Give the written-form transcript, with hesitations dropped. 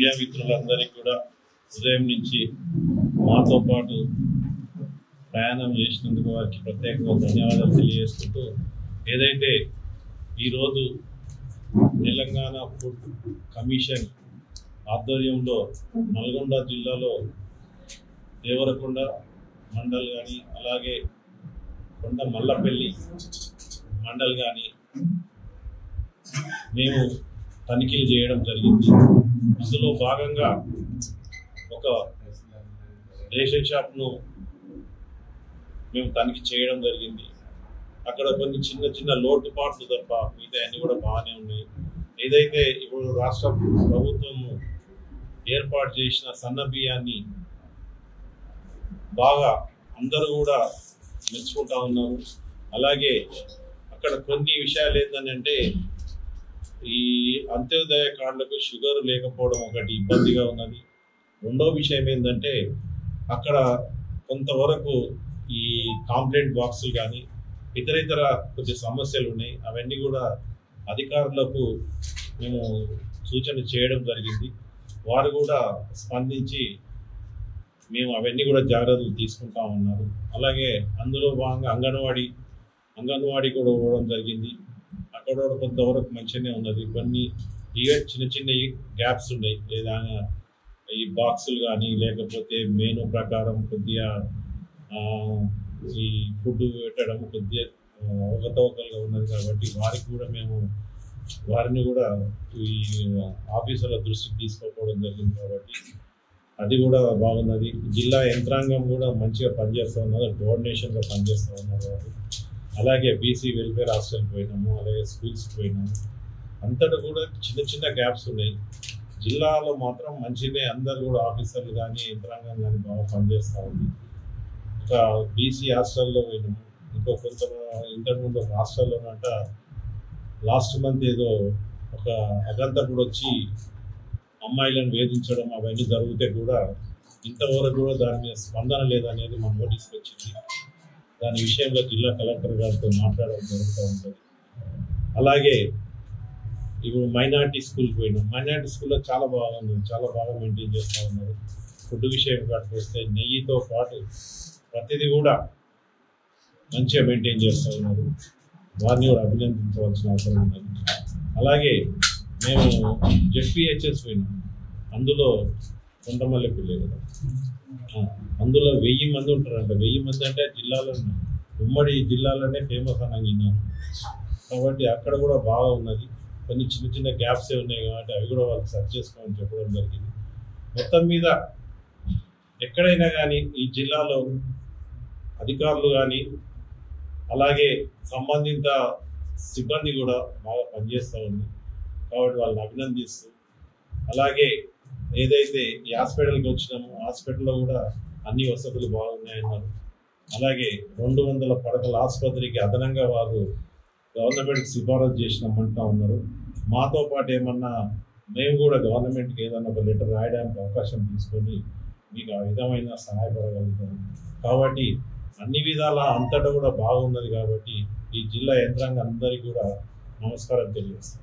Media మిత్రులందరికీ కూడా ఉదయం నుంచి మాతో పాటు ప్రయాణం చేసినందుకు వారికి ప్రత్యేకంగా ధన్యవాదాలు తెలియజేసుకుంటూ, ఏదైతే ఈరోజు తెలంగాణ ఫుడ్ కమిషన్ ఆధ్వర్యంలో నల్గొండ జిల్లాలో దేవరకొండ మండల్ కానీ, అలాగే కొండ మల్లపల్లి మండల్ కానీ మేము తనిఖీలు చేయడం జరిగింది. అందులో భాగంగా ఒక రేషన్ షాప్ను మేము తనిఖీ చేయడం జరిగింది. అక్కడ కొన్ని చిన్న చిన్న లోటుపాట్లు తప్ప మిగతా అన్నీ కూడా బాగానే ఉన్నాయి. ఏదైతే ఇప్పుడు రాష్ట్ర ప్రభుత్వము ఏర్పాటు చేసిన సన్న బియ్యాన్ని బాగా అందరూ కూడా మెచ్చుకుంటా ఉన్నారు. అలాగే అక్కడ కొన్ని విషయాలు ఏంటంటే, ఈ అంత్యోదయ కార్డులకు షుగర్ లేకపోవడం ఒకటి ఇబ్బందిగా ఉన్నది. రెండో విషయం ఏంటంటే, అక్కడ కొంతవరకు ఈ కాంప్లైంట్ బాక్సులు కానీ ఇతర కొద్ది సమస్యలు ఉన్నాయి. అవన్నీ కూడా అధికారులకు మేము సూచన చేయడం జరిగింది. వారు కూడా స్పందించి మేము అవన్నీ కూడా జాగ్రత్తలు తీసుకుంటా ఉన్నారు. అలాగే అందులో భాగంగా అంగన్వాడీ కూడా ఇవ్వడం జరిగింది. అక్కడ కూడా కొంతవరకు మంచిగానే ఉన్నది. కొన్ని చిన్న చిన్న గ్యాప్స్ ఉన్నాయి. ఏదైనా ఈ బాక్సులు కానీ లేకపోతే మెనూ ప్రకారం కొద్దిగా ఈ ఫుడ్ పెట్టడం కొద్దిగా అవకతవకలుగా ఉన్నది. కాబట్టి వారిని కూడా ఈ ఆఫీసర్ల దృష్టికి తీసుకోకపోవడం జరిగింది. కాబట్టి అది కూడా బాగున్నది. జిల్లా యంత్రాంగం కూడా మంచిగా పనిచేస్తూ ఉన్నారు, కోఆర్డినేషన్గా పనిచేస్తూ ఉన్నారు వారు. అలాగే బీసీ వెల్ఫేర్ హాస్టల్కి పోయినాము, అలాగే స్కూల్స్కి పోయినాము. అంతటా కూడా చిన్న చిన్న గ్యాప్స్ ఉన్నాయి. జిల్లాలో మాత్రం మంచిగా అందరు కూడా ఆఫీసర్లు కానీ యంత్రాంగం కానీ బాగా పనిచేస్తూ ఉంది. ఒక బీసీ హాస్టల్లో పోయినాము. కొంత ఇంతకుముందు ఒక హాస్టల్లోనంట లాస్ట్ మంత్ ఏదో ఒక అగంతకుడు వచ్చి అమ్మాయిలను వేధించడం అవన్నీ జరిగితే కూడా ఇంతవరకు కూడా దాని మీద స్పందన లేదనేది మన నోటీస్కి వచ్చింది. దాని విషయంలో జిల్లా కలెక్టర్ గారితో మాట్లాడడం జరుగుతూ ఉంటుంది. అలాగే ఇప్పుడు మైనార్టీ స్కూల్కి పోయినాం. మైనార్టీ స్కూల్లో చాలా బాగుంది, చాలా బాగా మెయింటైన్ చేస్తూ ఉన్నారు. ఫుడ్ విషయం కాడికి వస్తే నెయ్యితో పాటు ప్రతిదీ కూడా మంచిగా మెయింటైన్ చేస్తూ ఉన్నారు. వారిని కూడా అభినందించవలసిన అవసరం ఉన్నది. అలాగే మేము జెడ్పీహెచ్ఎస్ పోయినాం. అందులో కొండమల్లెపల్లి కదా, అందులో 1000 మంది ఉంటారంట. 1000 మంది అంటే జిల్లాలో ఉమ్మడి జిల్లాలోనే ఫేమస్ అని విన్నాను. కాబట్టి అక్కడ కూడా బాగా ఉన్నది. కొన్ని చిన్న చిన్న గ్యాప్సే ఉన్నాయి కాబట్టి అవి కూడా వాళ్ళకి సర్చ్ చేసుకోమని చెప్పడం జరిగింది. మొత్తం మీద ఎక్కడైనా కానీ ఈ జిల్లాలో అధికారులు కానీ అలాగే సంబంధిత సిబ్బంది కూడా బాగా పనిచేస్తూ ఉంది. కాబట్టి వాళ్ళని అభినందిస్తూ, అలాగే ఏదైతే ఈ హాస్పిటల్కి వచ్చినామో హాస్పిటల్లో కూడా అన్ని వసతులు బాగున్నాయన్నారు. అలాగే 200 పడకల ఆసుపత్రికి అదనంగా వారు గవర్నమెంట్కి సిఫారసు చేసినామంటా ఉన్నారు. మాతో పాటు ఏమన్నా మేము కూడా గవర్నమెంట్కి ఏదన్నా ఒక లెటర్ రాయడానికి అవకాశం తీసుకొని మీకు ఆ విధమైన సహాయపడగలుగుతాం. కాబట్టి అన్ని విధాల అంతటా కూడా బాగున్నది. కాబట్టి ఈ జిల్లా యంత్రాంగం అందరికీ కూడా నమస్కారం తెలియజేస్తాం.